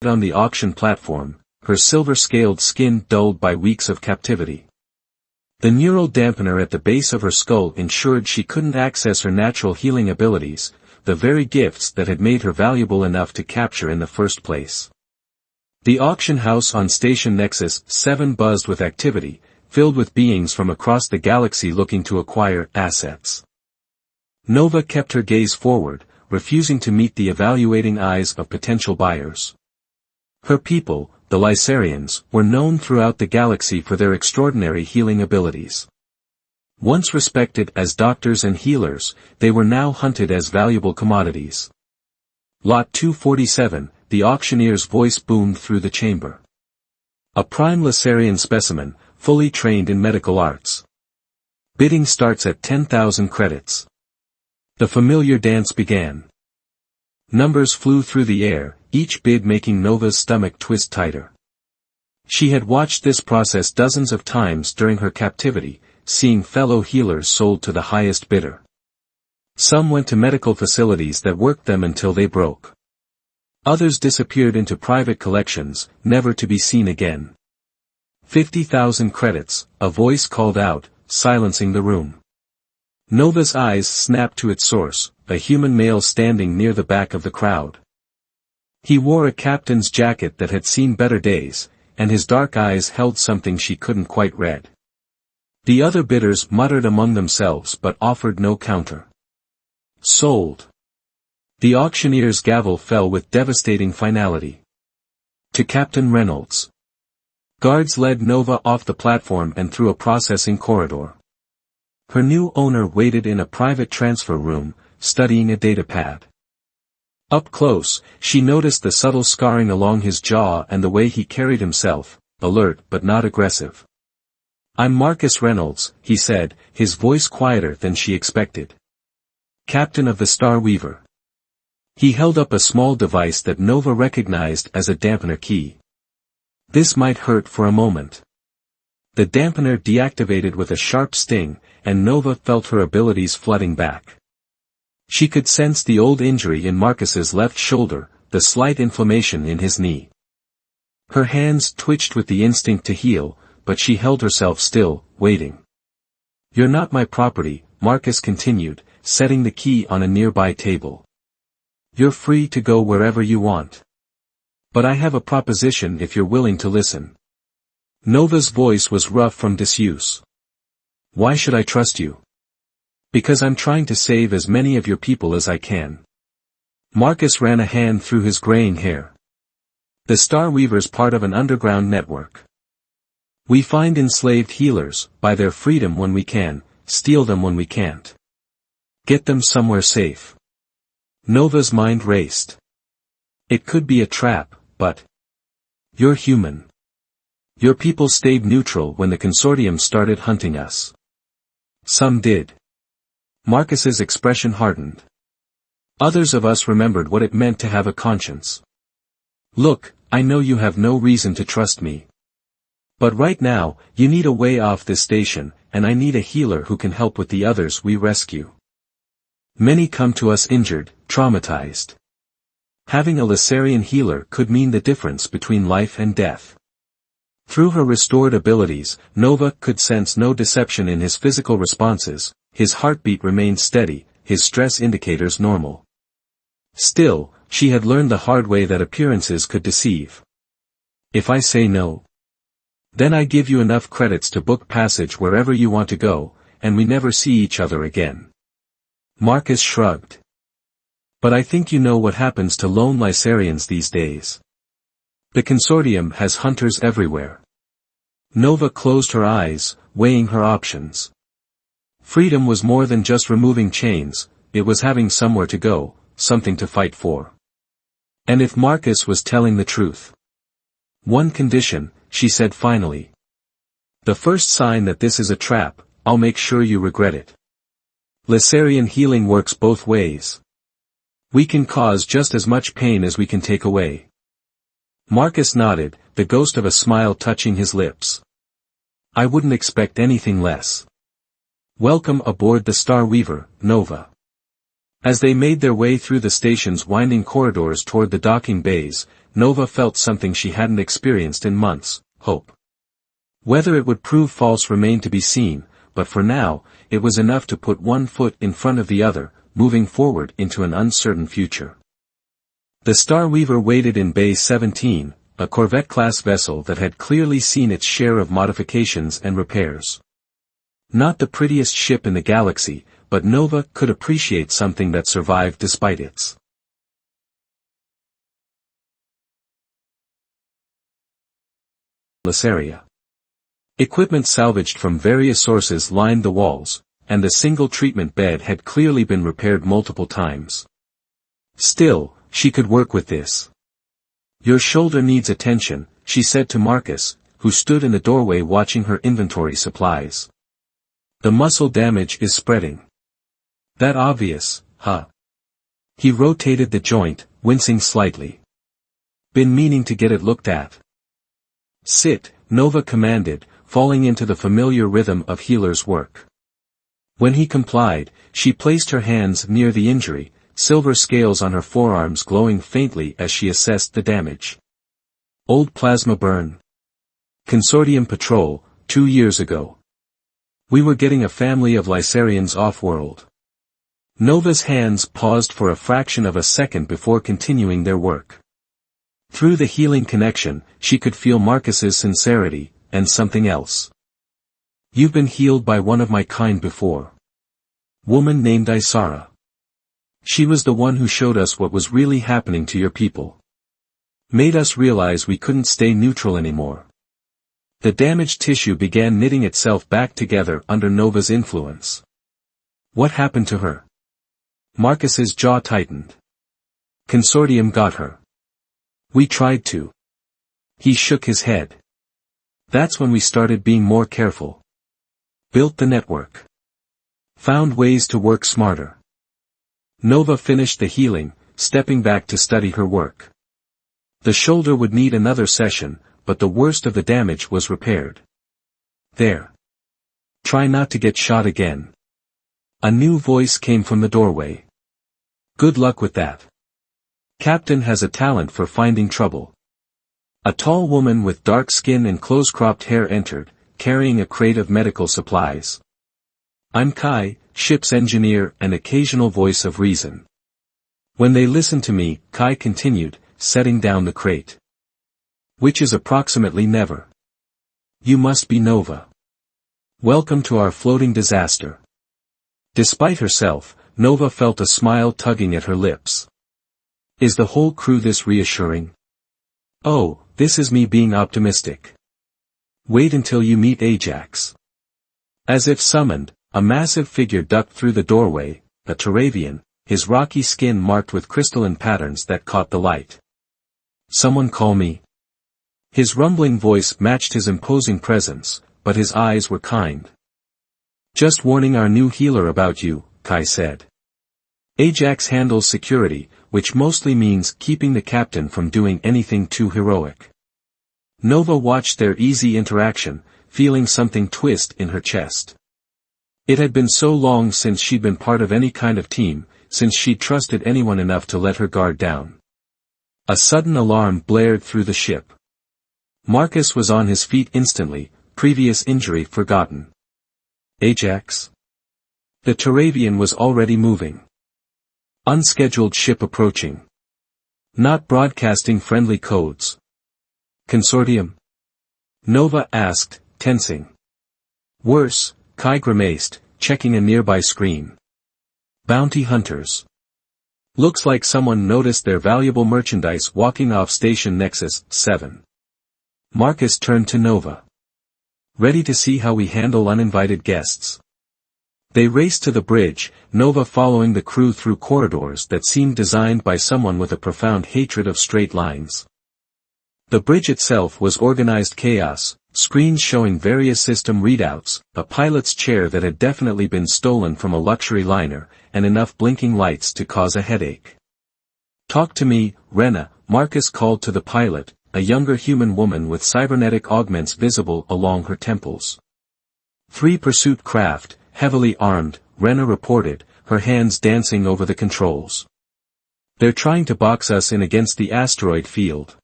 on the auction platform, her silver-scaled skin dulled by weeks of captivity. The neural dampener at the base of her skull ensured she couldn't access her natural healing abilities, the very gifts that had made her valuable enough to capture in the first place. The auction house on Station Nexus 7 buzzed with activity, filled with beings from across the galaxy looking to acquire assets. Nova kept her gaze forward, refusing to meet the evaluating eyes of potential buyers. Her people, the Lysarians, were known throughout the galaxy for their extraordinary healing abilities. Once respected as doctors and healers, they were now hunted as valuable commodities. Lot 247, the auctioneer's voice boomed through the chamber. A prime Lysarian specimen, fully trained in medical arts. Bidding starts at 10,000 credits. The familiar dance began. Numbers flew through the air, each bid making Nova's stomach twist tighter. She had watched this process dozens of times during her captivity, seeing fellow healers sold to the highest bidder. Some went to medical facilities that worked them until they broke. Others disappeared into private collections, never to be seen again. 50,000 credits, a voice called out, silencing the room. Nova's eyes snapped to its source, a human male standing near the back of the crowd. He wore a captain's jacket that had seen better days, and his dark eyes held something she couldn't quite read. The other bidders muttered among themselves but offered no counter. Sold. The auctioneer's gavel fell with devastating finality. To Captain Reynolds. Guards led Nova off the platform and through a processing corridor. Her new owner waited in a private transfer room, studying a datapad. Up close, she noticed the subtle scarring along his jaw and the way he carried himself, alert but not aggressive. "I'm Marcus Reynolds," he said, his voice quieter than she expected. "Captain of the Star Weaver." He held up a small device that Nova recognized as a dampener key. This might hurt for a moment. The dampener deactivated with a sharp sting, and Nova felt her abilities flooding back. She could sense the old injury in Marcus's left shoulder, the slight inflammation in his knee. Her hands twitched with the instinct to heal, but she held herself still, waiting. "You're not my property," Marcus continued, setting the key on a nearby table. "You're free to go wherever you want. But I have a proposition if you're willing to listen." Nova's voice was rough from disuse. "Why should I trust you?" "Because I'm trying to save as many of your people as I can." Marcus ran a hand through his graying hair. "The Star Weaver's part of an underground network. We find enslaved healers, buy their freedom when we can, steal them when we can't. Get them somewhere safe." Nova's mind raced. It could be a trap, but... "You're human. Your people stayed neutral when the consortium started hunting us." "Some did." Marcus's expression hardened. "Others of us remembered what it meant to have a conscience. Look, I know you have no reason to trust me. But right now, you need a way off this station, and I need a healer who can help with the others we rescue. Many come to us injured, traumatized. Having a Lysarian healer could mean the difference between life and death." Through her restored abilities, Nova could sense no deception in his physical responses. His heartbeat remained steady, his stress indicators normal. Still, she had learned the hard way that appearances could deceive. "If I say no, then I give you enough credits to book passage wherever you want to go, and we never see each other again." Marcus shrugged. "But I think you know what happens to lone Lysarians these days. The consortium has hunters everywhere." Nova closed her eyes, weighing her options. Freedom was more than just removing chains, it was having somewhere to go, something to fight for. And if Marcus was telling the truth. "One condition," she said finally. "The first sign that this is a trap, I'll make sure you regret it. Lysarian healing works both ways. We can cause just as much pain as we can take away." Marcus nodded, the ghost of a smile touching his lips. "I wouldn't expect anything less. Welcome aboard the Star Weaver, Nova. As they made their way through the station's winding corridors toward the docking bays, Nova felt something she hadn't experienced in months: hope. Whether it would prove false remained to be seen, but for now, it was enough to put one foot in front of the other, moving forward into an uncertain future. The Star Weaver waited in Bay 17, a Corvette-class vessel that had clearly seen its share of modifications and repairs. Not the prettiest ship in the galaxy, but Nova could appreciate something that survived despite its area. Equipment salvaged from various sources lined the walls, and the single treatment bed had clearly been repaired multiple times. Still, she could work with this. "Your shoulder needs attention," she said to Marcus, who stood in the doorway watching her inventory supplies. "The muscle damage is spreading." "That obvious, huh?" He rotated the joint, wincing slightly. "Been meaning to get it looked at." "Sit," Nova commanded, falling into the familiar rhythm of healer's work. When he complied, she placed her hands near the injury, silver scales on her forearms glowing faintly as she assessed the damage. "Old plasma burn. Consortium patrol, 2 years ago. We were getting a family of Lysarians off-world." Nova's hands paused for a fraction of a second before continuing their work. Through the healing connection, she could feel Marcus's sincerity, and something else. "You've been healed by one of my kind before. Woman named Isara. She was the one who showed us what was really happening to your people. Made us realize we couldn't stay neutral anymore." The damaged tissue began knitting itself back together under Nova's influence. "What happened to her?" Marcus's jaw tightened. "Consortium got her. We tried to." He shook his head. "That's when we started being more careful. Built the network. Found ways to work smarter." Nova finished the healing, stepping back to study her work. The shoulder would need another session, but the worst of the damage was repaired. "There. Try not to get shot again." A new voice came from the doorway. "Good luck with that. Captain has a talent for finding trouble." A tall woman with dark skin and close-cropped hair entered, carrying a crate of medical supplies. "I'm Kai, ship's engineer and occasional voice of reason. When they listen to me," Kai continued, setting down the crate. "Which is approximately never. You must be Nova. Welcome to our floating disaster." Despite herself, Nova felt a smile tugging at her lips. "Is the whole crew this reassuring?" "Oh, this is me being optimistic. Wait until you meet Ajax." As if summoned, a massive figure ducked through the doorway, a Turavian, his rocky skin marked with crystalline patterns that caught the light. "Someone call me." His rumbling voice matched his imposing presence, but his eyes were kind. "Just warning our new healer about you," Kai said. "Ajax handles security, which mostly means keeping the captain from doing anything too heroic." Nova watched their easy interaction, feeling something twist in her chest. It had been so long since she'd been part of any kind of team, since she'd trusted anyone enough to let her guard down. A sudden alarm blared through the ship. Marcus was on his feet instantly, previous injury forgotten. "Ajax?" The Turavian was already moving. "Unscheduled ship approaching. Not broadcasting friendly codes." "Consortium?" Nova asked, tensing. "Worse," Kai grimaced, checking a nearby screen. "Bounty hunters. Looks like someone noticed their valuable merchandise walking off Station Nexus 7. Marcus turned to Nova. "Ready to see how we handle uninvited guests?" They raced to the bridge, Nova following the crew through corridors that seemed designed by someone with a profound hatred of straight lines. The bridge itself was organized chaos, screens showing various system readouts, a pilot's chair that had definitely been stolen from a luxury liner, and enough blinking lights to cause a headache. "Talk to me, Rena," Marcus called to the pilot, a younger human woman with cybernetic augments visible along her temples. 3 pursuit craft, heavily armed, Rena reported, her hands dancing over the controls. "They're trying to box us in against the asteroid field."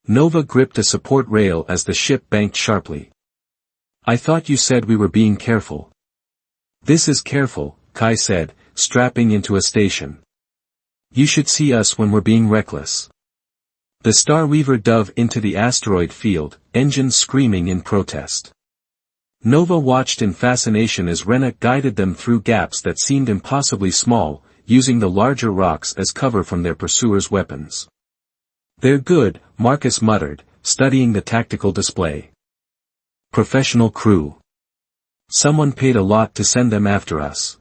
Nova gripped a support rail as the ship banked sharply. "I thought you said we were being careful." "This is careful," Kai said, strapping into a station. "You should see us when we're being reckless." The Star Weaver dove into the asteroid field, engines screaming in protest. Nova watched in fascination as Rena guided them through gaps that seemed impossibly small, using the larger rocks as cover from their pursuers' weapons. "They're good," Marcus muttered, studying the tactical display. "Professional crew. Someone paid a lot to send them after us."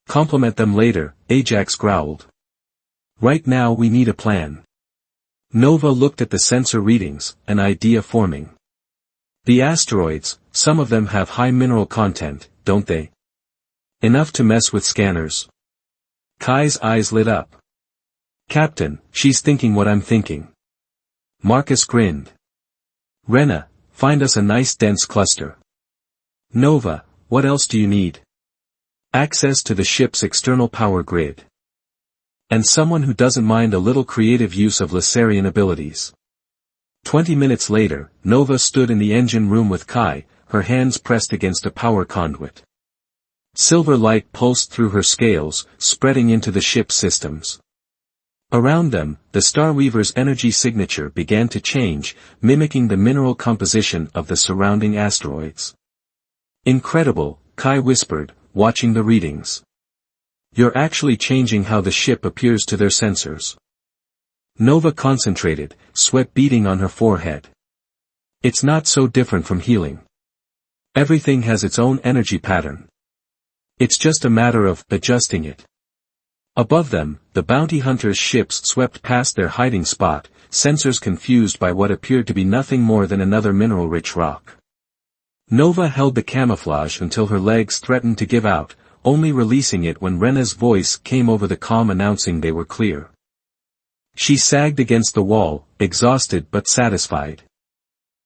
"Compliment them later," Ajax growled. "Right now we need a plan." Nova looked at the sensor readings, an idea forming. "The asteroids, some of them have high mineral content, don't they? Enough to mess with scanners." Kai's eyes lit up. "Captain, she's thinking what I'm thinking." Marcus grinned. "Rena, find us a nice dense cluster." "Nova, what else do you need?" "Access to the ship's external power grid. And someone who doesn't mind a little creative use of Laserian abilities." 20 minutes later, Nova stood in the engine room with Kai, her hands pressed against a power conduit. Silver light pulsed through her scales, spreading into the ship's systems. Around them, the Star Weaver's energy signature began to change, mimicking the mineral composition of the surrounding asteroids. "Incredible," Kai whispered, watching the readings. "You're actually changing how the ship appears to their sensors." Nova concentrated, sweat beading on her forehead. "It's not so different from healing. Everything has its own energy pattern. It's just a matter of adjusting it." Above them, the bounty hunters' ships swept past their hiding spot, sensors confused by what appeared to be nothing more than another mineral-rich rock. Nova held the camouflage until her legs threatened to give out, only releasing it when Rena's voice came over the comm announcing they were clear. She sagged against the wall, exhausted but satisfied.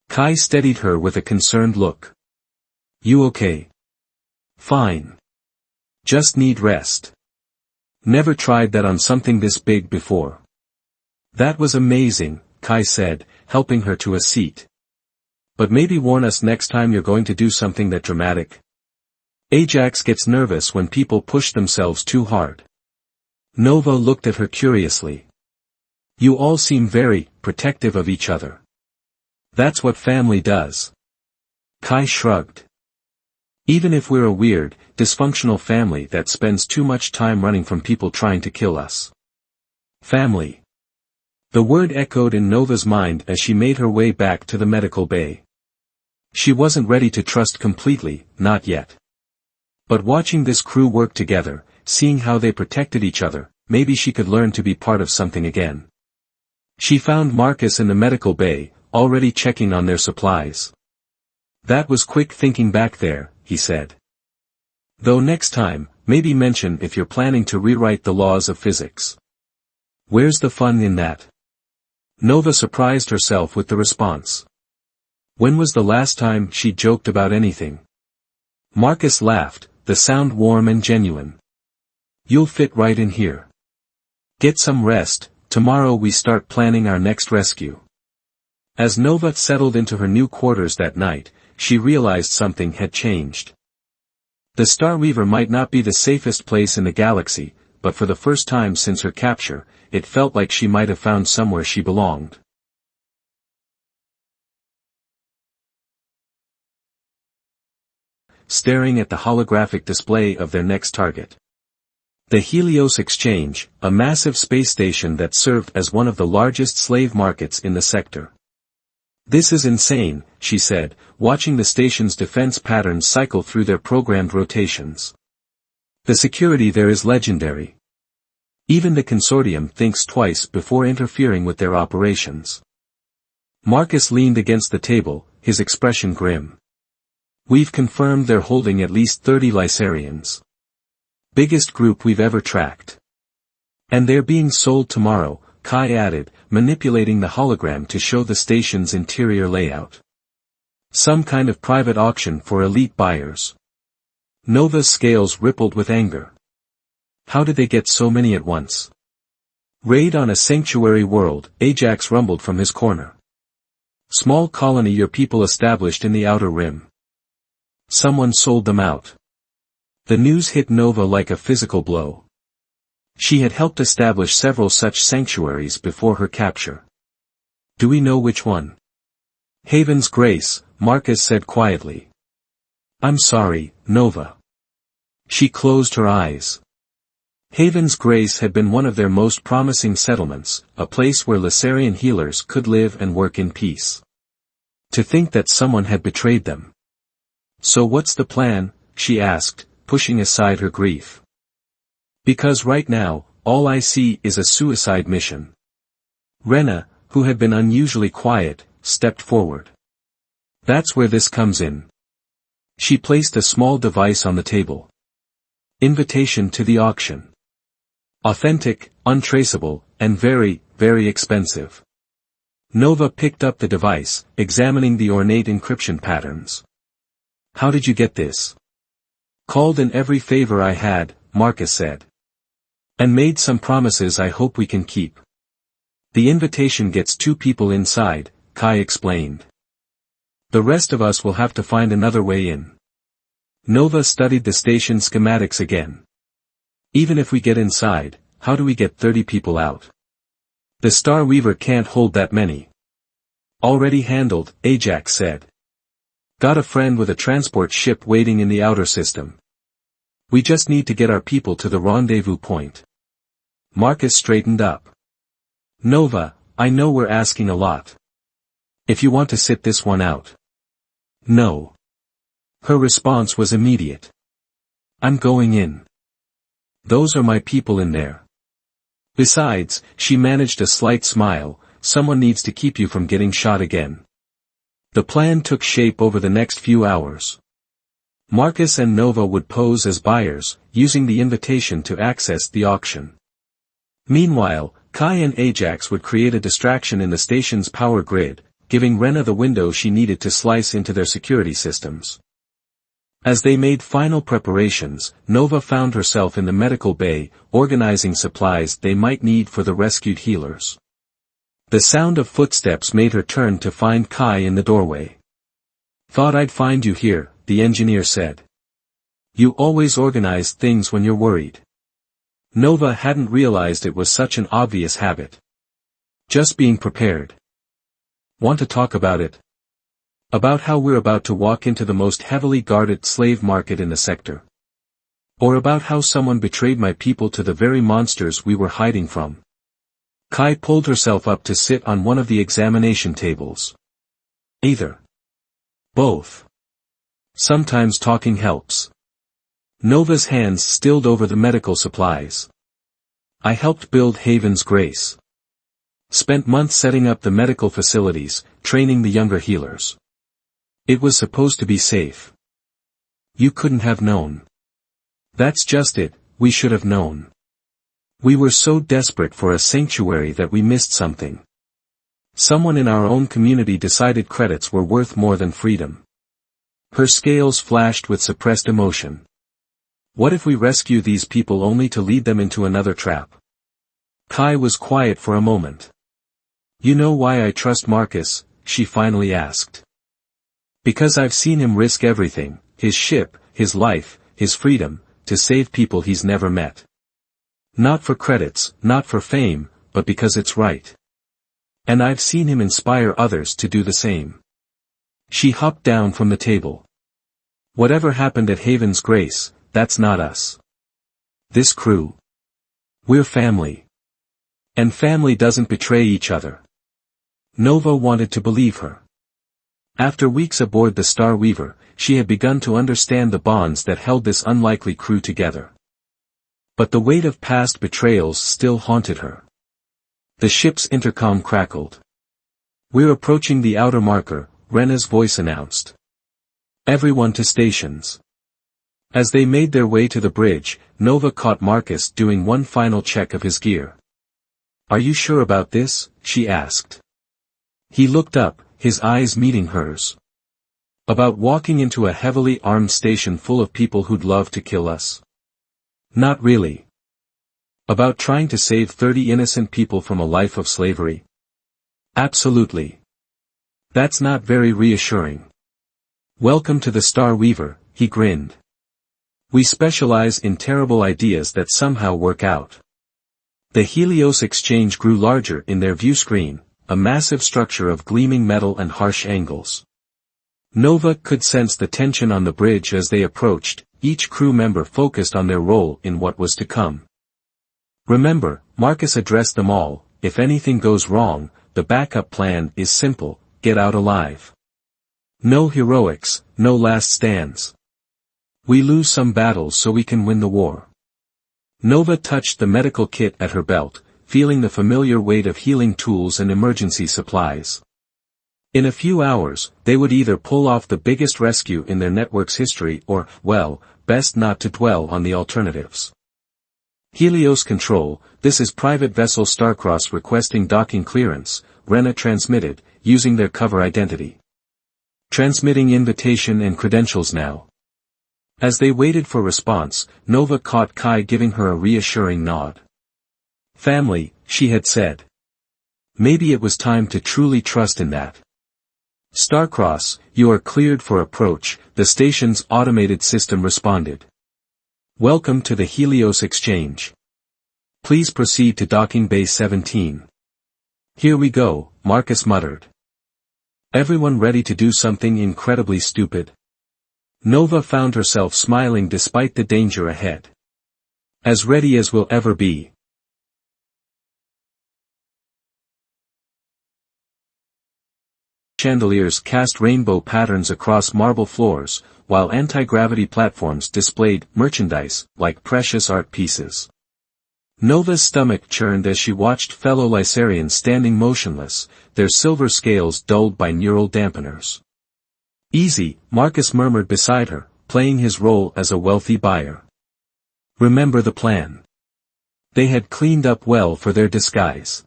Kai steadied her with a concerned look. "You okay?" "Fine. Just need rest." "Never tried that on something this big before." "That was amazing," Kai said, helping her to a seat. "But maybe warn us next time you're going to do something that dramatic." Ajax gets nervous when people push themselves too hard. Nova looked at her curiously. "You all seem very protective of each other." "That's what family does." Kai shrugged. "Even if we're a weird, dysfunctional family that spends too much time running from people trying to kill us." Family. The word echoed in Nova's mind as she made her way back to the medical bay. She wasn't ready to trust completely, not yet. But watching this crew work together, seeing how they protected each other, maybe she could learn to be part of something again. She found Marcus in the medical bay, already checking on their supplies. "That was quick thinking back there," he said. "Though next time, maybe mention if you're planning to rewrite the laws of physics." "Where's the fun in that?" Nova surprised herself with the response. When was the last time she joked about anything? Marcus laughed, the sound warm and genuine. "You'll fit right in here. Get some rest, tomorrow we start planning our next rescue." As Nova settled into her new quarters that night, she realized something had changed. The Star Weaver might not be the safest place in the galaxy, but for the first time since her capture, it felt like she might have found somewhere she belonged. Staring at the holographic display of their next target. The Helios Exchange, a massive space station that served as one of the largest slave markets in the sector. "This is insane," she said, watching the station's defense patterns cycle through their programmed rotations. "The security there is legendary. Even the consortium thinks twice before interfering with their operations." Marcus leaned against the table, his expression grim. "We've confirmed they're holding at least 30 Lysarians. Biggest group we've ever tracked. And they're being sold tomorrow," Kai added, manipulating the hologram to show the station's interior layout. "Some kind of private auction for elite buyers." Nova's scales rippled with anger. How did they get so many at once? Raid on a sanctuary world, Ajax rumbled from his corner. Small colony your people established in the outer rim. Someone sold them out. The news hit Nova like a physical blow. She had helped establish several such sanctuaries before her capture. Do we know which one? Haven's Grace, Marcus said quietly. I'm sorry, Nova. She closed her eyes. Haven's Grace had been one of their most promising settlements, a place where Lacerian healers could live and work in peace. To think that someone had betrayed them. So what's the plan? She asked, pushing aside her grief. Because right now, all I see is a suicide mission. Rena, who had been unusually quiet, stepped forward. That's where this comes in. She placed a small device on the table. Invitation to the auction. Authentic, untraceable, and very, very expensive. Nova picked up the device, examining the ornate encryption patterns. How did you get this? Called in every favor I had, Marcus said. And made some promises I hope we can keep. The invitation gets 2 people inside, Kai explained. The rest of us will have to find another way in. Nova studied the station schematics again. Even if we get inside, how do we get 30 people out? The Star Weaver can't hold that many. Already handled, Ajax said. Got a friend with a transport ship waiting in the outer system. We just need to get our people to the rendezvous point. Marcus straightened up. Nova, I know we're asking a lot. If you want to sit this one out. No. Her response was immediate. I'm going in. Those are my people in there. Besides, she managed a slight smile, someone needs to keep you from getting shot again. The plan took shape over the next few hours. Marcus and Nova would pose as buyers, using the invitation to access the auction. Meanwhile, Kai and Ajax would create a distraction in the station's power grid, giving Rena the window she needed to slice into their security systems. As they made final preparations, Nova found herself in the medical bay, organizing supplies they might need for the rescued healers. The sound of footsteps made her turn to find Kai in the doorway. Thought I'd find you here, the engineer said. You always organize things when you're worried. Nova hadn't realized it was such an obvious habit. Just being prepared. Want to talk about it? About how we're about to walk into the most heavily guarded slave market in the sector. Or about how someone betrayed my people to the very monsters we were hiding from. Kai pulled herself up to sit on one of the examination tables. Either. Both. Sometimes talking helps. Nova's hands stilled over the medical supplies. I helped build Haven's Grace. Spent months setting up the medical facilities, training the younger healers. It was supposed to be safe. You couldn't have known. That's just it, we should have known. We were so desperate for a sanctuary that we missed something. Someone in our own community decided credits were worth more than freedom. Her scales flashed with suppressed emotion. What if we rescue these people only to lead them into another trap? Kai was quiet for a moment. You know why I trust Marcus? She finally asked. Because I've seen him risk everything, his ship, his life, his freedom, to save people he's never met. Not for credits, not for fame, but because it's right. And I've seen him inspire others to do the same. She hopped down from the table. Whatever happened at Haven's Grace, that's not us. This crew. We're family. And family doesn't betray each other. Nova wanted to believe her. After weeks aboard the Star Weaver, she had begun to understand the bonds that held this unlikely crew together. But the weight of past betrayals still haunted her. The ship's intercom crackled. We're approaching the outer marker, Rena's voice announced. Everyone to stations. As they made their way to the bridge, Nova caught Marcus doing one final check of his gear. Are you sure about this? She asked. He looked up, his eyes meeting hers. About walking into a heavily armed station full of people who'd love to kill us? Not really. About trying to save 30 innocent people from a life of slavery? Absolutely. That's not very reassuring. Welcome to the Star Weaver, he grinned. We specialize in terrible ideas that somehow work out. The Helios Exchange grew larger in their view screen, a massive structure of gleaming metal and harsh angles. Nova could sense the tension on the bridge as they approached, each crew member focused on their role in what was to come. Remember, Marcus addressed them all, if anything goes wrong, the backup plan is simple, get out alive. No heroics, no last stands. We lose some battles so we can win the war. Nova touched the medical kit at her belt, feeling the familiar weight of healing tools and emergency supplies. In a few hours, they would either pull off the biggest rescue in their network's history or, well, best not to dwell on the alternatives. Helios Control, this is Private Vessel Starcross requesting docking clearance, Rena transmitted, using their cover identity. Transmitting invitation and credentials now. As they waited for response, Nova caught Kai giving her a reassuring nod. Family, she had said. Maybe it was time to truly trust in that. Starcross, you are cleared for approach, the station's automated system responded. Welcome to the Helios Exchange. Please proceed to docking bay 17. Here we go, Marcus muttered. Everyone ready to do something incredibly stupid? Nova found herself smiling despite the danger ahead. As ready as we'll ever be. Chandeliers cast rainbow patterns across marble floors, while anti-gravity platforms displayed merchandise, like precious art pieces. Nova's stomach churned as she watched fellow Lysarians standing motionless, their silver scales dulled by neural dampeners. Easy, Marcus murmured beside her, playing his role as a wealthy buyer. Remember the plan. They had cleaned up well for their disguise.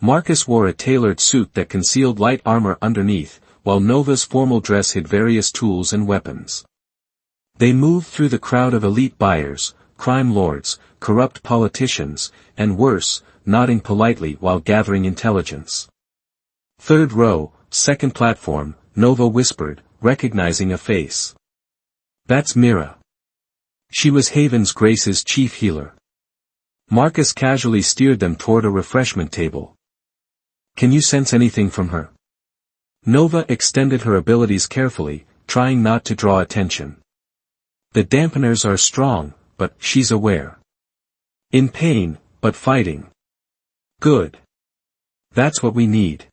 Marcus wore a tailored suit that concealed light armor underneath, while Nova's formal dress hid various tools and weapons. They moved through the crowd of elite buyers, crime lords, corrupt politicians, and worse, nodding politely while gathering intelligence. Third row, second platform, Nova whispered, recognizing a face. That's Mira. She was Haven's Grace's chief healer. Marcus casually steered them toward a refreshment table. Can you sense anything from her? Nova extended her abilities carefully, trying not to draw attention. The dampeners are strong, but she's aware. In pain, but fighting. Good. That's what we need.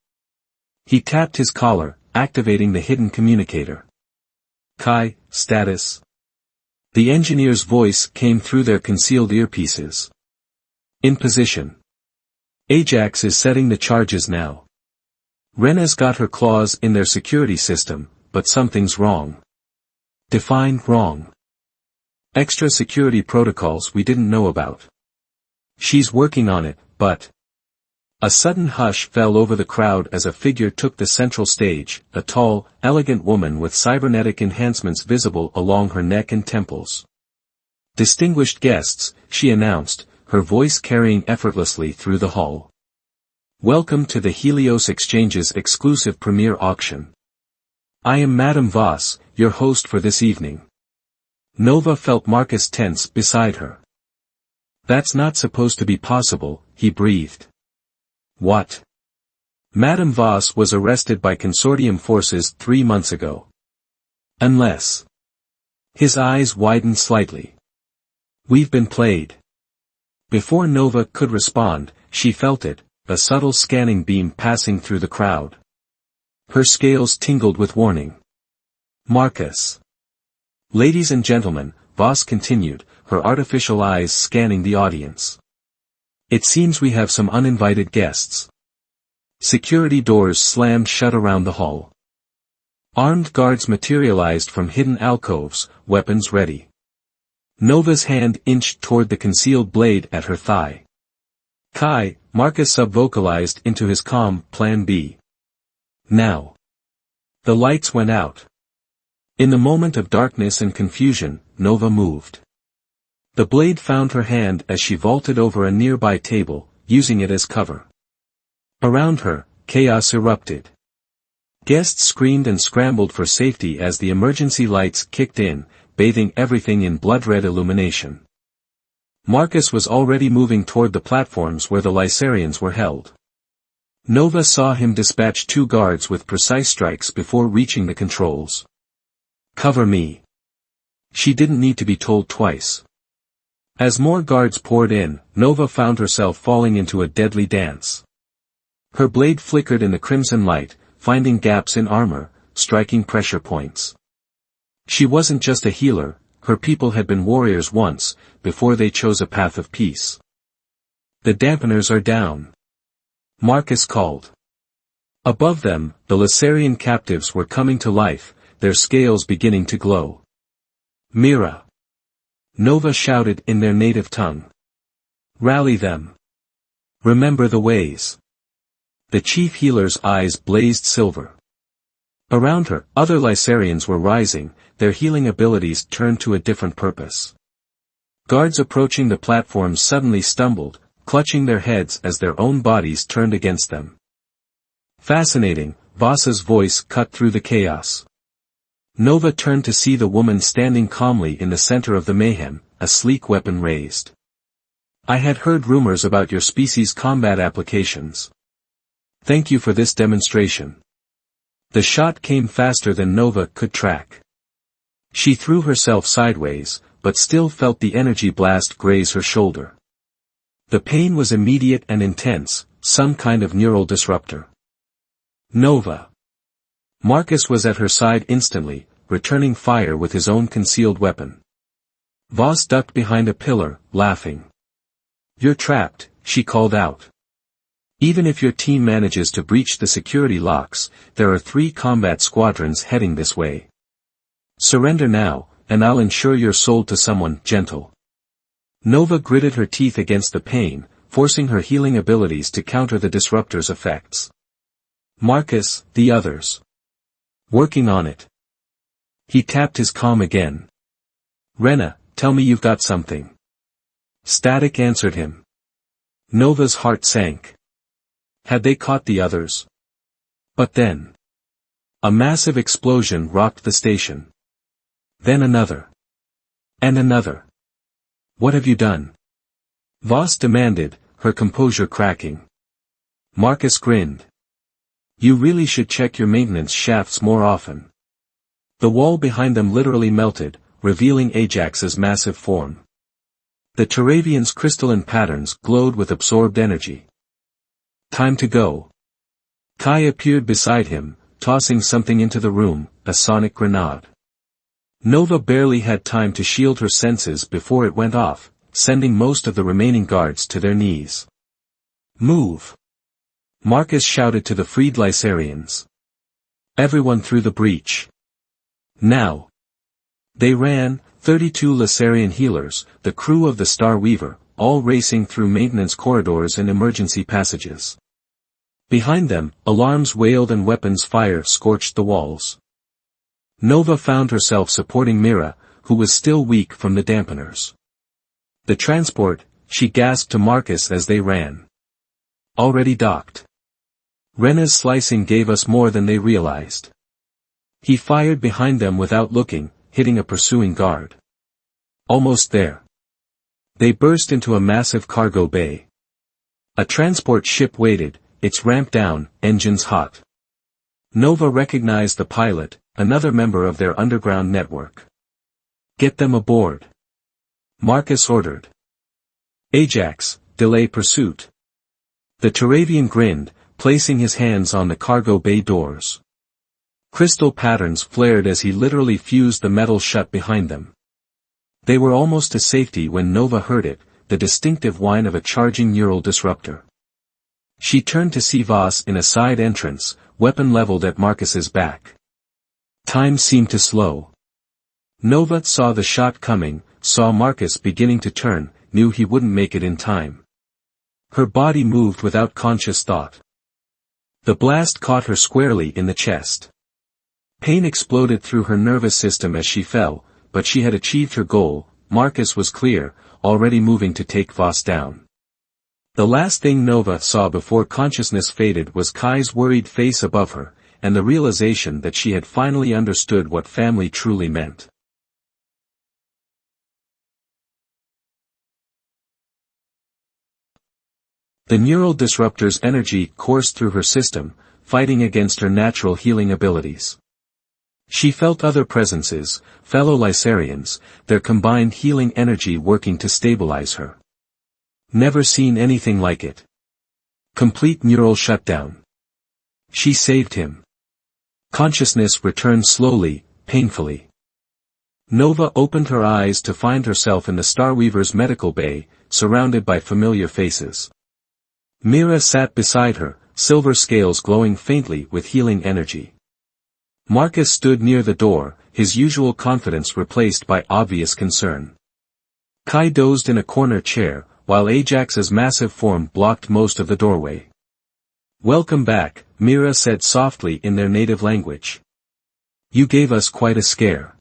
He tapped his collar, activating the hidden communicator. Kai, status. The engineer's voice came through their concealed earpieces. In position. Ajax is setting the charges now. Rena's got her claws in their security system, but something's wrong. Define wrong. Extra security protocols we didn't know about. She's working on it, but... A sudden hush fell over the crowd as a figure took the central stage, a tall, elegant woman with cybernetic enhancements visible along her neck and temples. Distinguished guests, she announced, her voice carrying effortlessly through the hall. Welcome to the Helios Exchange's exclusive premiere auction. I am Madame Voss, your host for this evening. Nova felt Marcus tense beside her. That's not supposed to be possible, he breathed. What? Madame Voss was arrested by consortium forces 3 months ago. Unless. His eyes widened slightly. We've been played. Before Nova could respond, she felt it, a subtle scanning beam passing through the crowd. Her scales tingled with warning. Marcus. Ladies and gentlemen, Voss continued, her artificial eyes scanning the audience. It seems we have some uninvited guests. Security doors slammed shut around the hall. Armed guards materialized from hidden alcoves, weapons ready. Nova's hand inched toward the concealed blade at her thigh. Kai, Marcus subvocalized into his calm, Plan B. Now. The lights went out. In the moment of darkness and confusion, Nova moved. The blade found her hand as she vaulted over a nearby table, using it as cover. Around her, chaos erupted. Guests screamed and scrambled for safety as the emergency lights kicked in, bathing everything in blood-red illumination. Marcus was already moving toward the platforms where the Lysarians were held. Nova saw him dispatch 2 guards with precise strikes before reaching the controls. "Cover me." She didn't need to be told twice. As more guards poured in, Nova found herself falling into a deadly dance. Her blade flickered in the crimson light, finding gaps in armor, striking pressure points. She wasn't just a healer, her people had been warriors once, before they chose a path of peace. "The dampeners are down," Marcus called. Above them, the Lysarian captives were coming to life, their scales beginning to glow. "Mira!" Nova shouted in their native tongue. "Rally them. Remember the ways." The chief healer's eyes blazed silver. Around her, other Lysarians were rising, their healing abilities turned to a different purpose. Guards approaching the platforms suddenly stumbled, clutching their heads as their own bodies turned against them. "Fascinating," Voss's voice cut through the chaos. Nova turned to see the woman standing calmly in the center of the mayhem, a sleek weapon raised. "I had heard rumors about your species' combat applications. Thank you for this demonstration." The shot came faster than Nova could track. She threw herself sideways, but still felt the energy blast graze her shoulder. The pain was immediate and intense, some kind of neural disruptor. "Nova!" Marcus was at her side instantly, returning fire with his own concealed weapon. Voss ducked behind a pillar, laughing. "You're trapped," she called out. "Even if your team manages to breach the security locks, there are 3 combat squadrons heading this way. Surrender now, and I'll ensure you're sold to someone gentle." Nova gritted her teeth against the pain, forcing her healing abilities to counter the disruptor's effects. "Marcus, the others. Working on it." He tapped his comm again. "Rena, tell me you've got something." Static answered him. Nova's heart sank. Had they caught the others? But then, a massive explosion rocked the station. Then another. And another. "What have you done?" Voss demanded, her composure cracking. Marcus grinned. "You really should check your maintenance shafts more often." The wall behind them literally melted, revealing Ajax's massive form. The Turavian's crystalline patterns glowed with absorbed energy. "Time to go." Kai appeared beside him, tossing something into the room, a sonic grenade. Nova barely had time to shield her senses before it went off, sending most of the remaining guards to their knees. "Move!" Marcus shouted to the freed Lysarians. "Everyone through the breach. Now!" They ran, 32 Lysarian healers, the crew of the Star Weaver, all racing through maintenance corridors and emergency passages. Behind them, alarms wailed and weapons fire scorched the walls. Nova found herself supporting Mira, who was still weak from the dampeners. "The transport," she gasped to Marcus as they ran. "Already docked." "Rena's slicing gave us more than they realized." He fired behind them without looking, hitting a pursuing guard. Almost there. They burst into a massive cargo bay. A transport ship waited, its ramp down, engines hot. Nova recognized the pilot, another member of their underground network. "Get them aboard," Marcus ordered. "Ajax, delay pursuit." The Turavian grinned, placing his hands on the cargo bay doors. Crystal patterns flared as he literally fused the metal shut behind them. They were almost to safety when Nova heard it, the distinctive whine of a charging neural disruptor. She turned to see Voss in a side entrance, weapon leveled at Marcus's back. Time seemed to slow. Nova saw the shot coming, saw Marcus beginning to turn, knew he wouldn't make it in time. Her body moved without conscious thought. The blast caught her squarely in the chest. Pain exploded through her nervous system as she fell, but she had achieved her goal, Marcus was clear, already moving to take Voss down. The last thing Nova saw before consciousness faded was Kai's worried face above her, and the realization that she had finally understood what family truly meant. The neural disruptor's energy coursed through her system, fighting against her natural healing abilities. She felt other presences, fellow Lysarians, their combined healing energy working to stabilize her. Never seen anything like it. Complete neural shutdown. She saved him. Consciousness returned slowly, painfully. Nova opened her eyes to find herself in the Starweaver's medical bay, surrounded by familiar faces. Mira sat beside her, silver scales glowing faintly with healing energy. Marcus stood near the door, his usual confidence replaced by obvious concern. Kai dozed in a corner chair, while Ajax's massive form blocked most of the doorway. "Welcome back," Mira said softly in their native language. "You gave us quite a scare."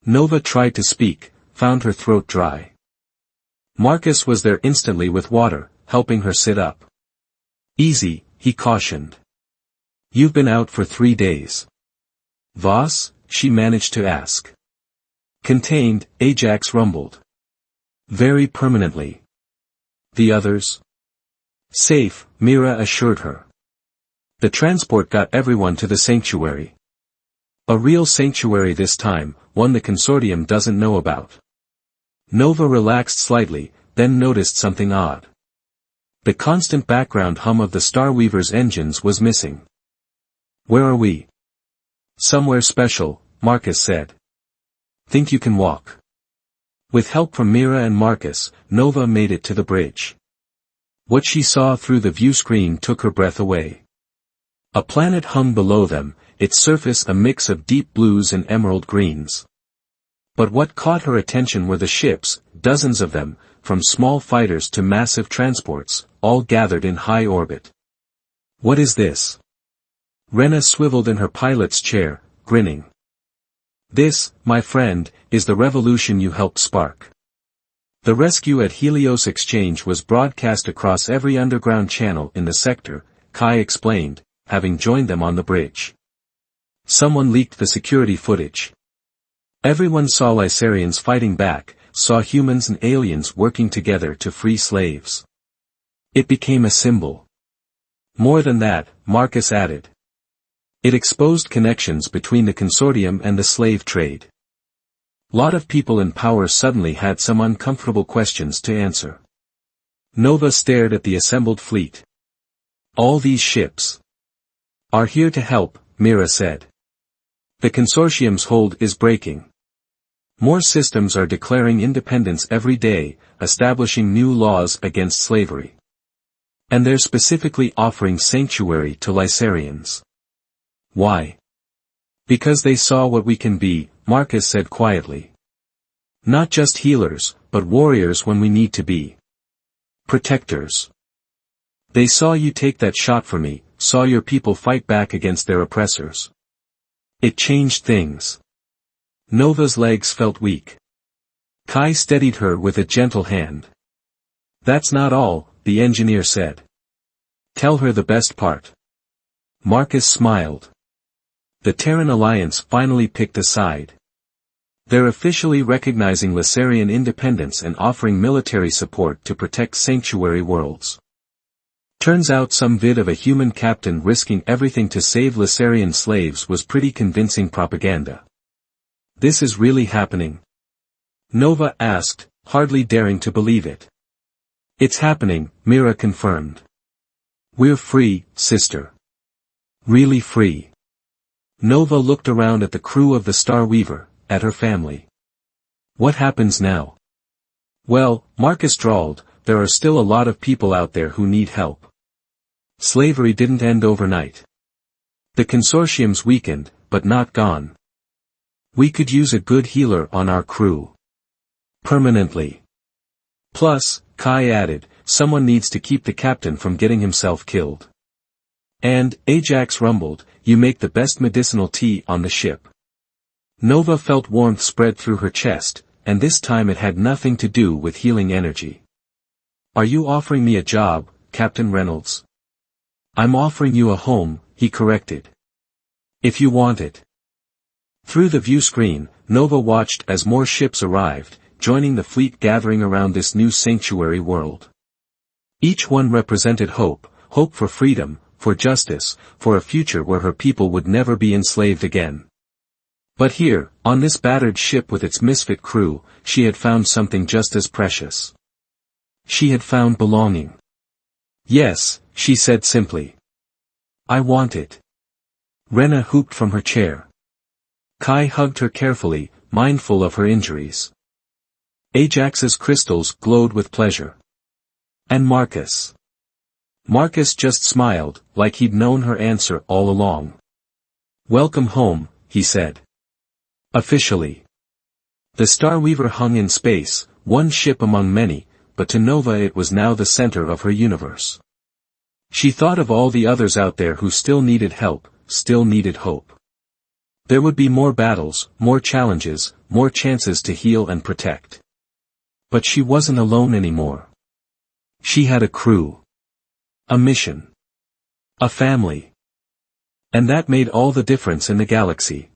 Nova tried to speak, found her throat dry. Marcus was there instantly with water, helping her sit up. "Easy," he cautioned. "You've been out for 3 days. Voss?" she managed to ask. "Contained," Ajax rumbled. "Very permanently." "The others?" "Safe," Mira assured her. "The transport got everyone to the sanctuary. A real sanctuary this time, one the consortium doesn't know about." Nova relaxed slightly, then noticed something odd. The constant background hum of the Starweaver's engines was missing. "Where are we?" "Somewhere special," Marcus said. "Think you can walk?" With help from Mira and Marcus, Nova made it to the bridge. What she saw through the view screen took her breath away. A planet hung below them, its surface a mix of deep blues and emerald greens. But what caught her attention were the ships, dozens of them, from small fighters to massive transports, all gathered in high orbit. "What is this?" Rena swiveled in her pilot's chair, grinning. "This, my friend, is the revolution you helped spark." The rescue at Helios Exchange was broadcast across every underground channel in the sector, Kai explained, having joined them on the bridge. Someone leaked the security footage. Everyone saw Lysarians fighting back, saw humans and aliens working together to free slaves. It became a symbol. More than that, Marcus added. It exposed connections between the consortium and the slave trade. Lot of people in power suddenly had some uncomfortable questions to answer. Nova stared at the assembled fleet. "All these ships are here to help," Mira said. "The consortium's hold is breaking. More systems are declaring independence every day, establishing new laws against slavery. And they're specifically offering sanctuary to Lysarians. Why? Because they saw what we can be," Marcus said quietly. "Not just healers, but warriors when we need to be. Protectors. They saw you take that shot for me, saw your people fight back against their oppressors. It changed things." Nova's legs felt weak. Kai steadied her with a gentle hand. "That's not all," the engineer said. "Tell her the best part." Marcus smiled. The Terran Alliance finally picked a side. They're officially recognizing Lysarian independence and offering military support to protect sanctuary worlds. Turns out some vid of a human captain risking everything to save Lysarian slaves was pretty convincing propaganda. "This is really happening?" Nova asked, hardly daring to believe it. "It's happening," Mira confirmed. "We're free, sister. Really free." Nova looked around at the crew of the Starweaver, at her family. "What happens now?" "Well," Marcus drawled, "there are still a lot of people out there who need help. Slavery didn't end overnight. The consortium's weakened, but not gone. We could use a good healer on our crew. Permanently. Plus," Kai added, "someone needs to keep the captain from getting himself killed. And," Ajax rumbled, "you make the best medicinal tea on the ship." Nova felt warmth spread through her chest, and this time it had nothing to do with healing energy. "Are you offering me a job, Captain Reynolds?" "I'm offering you a home," he corrected. "If you want it." Through the view screen, Nova watched as more ships arrived, joining the fleet gathering around this new sanctuary world. Each one represented hope, hope for freedom, for justice, for a future where her people would never be enslaved again. But here, on this battered ship with its misfit crew, she had found something just as precious. She had found belonging. "Yes," she said simply. "I want it." Rena whooped from her chair. Kai hugged her carefully, mindful of her injuries. Ajax's crystals glowed with pleasure. And Marcus? Marcus just smiled, like he'd known her answer all along. "Welcome home," he said. Officially. The Starweaver hung in space, one ship among many, but to Nova it was now the center of her universe. She thought of all the others out there who still needed help, still needed hope. There would be more battles, more challenges, more chances to heal and protect. But she wasn't alone anymore. She had a crew. A mission. A family. And that made all the difference in the galaxy.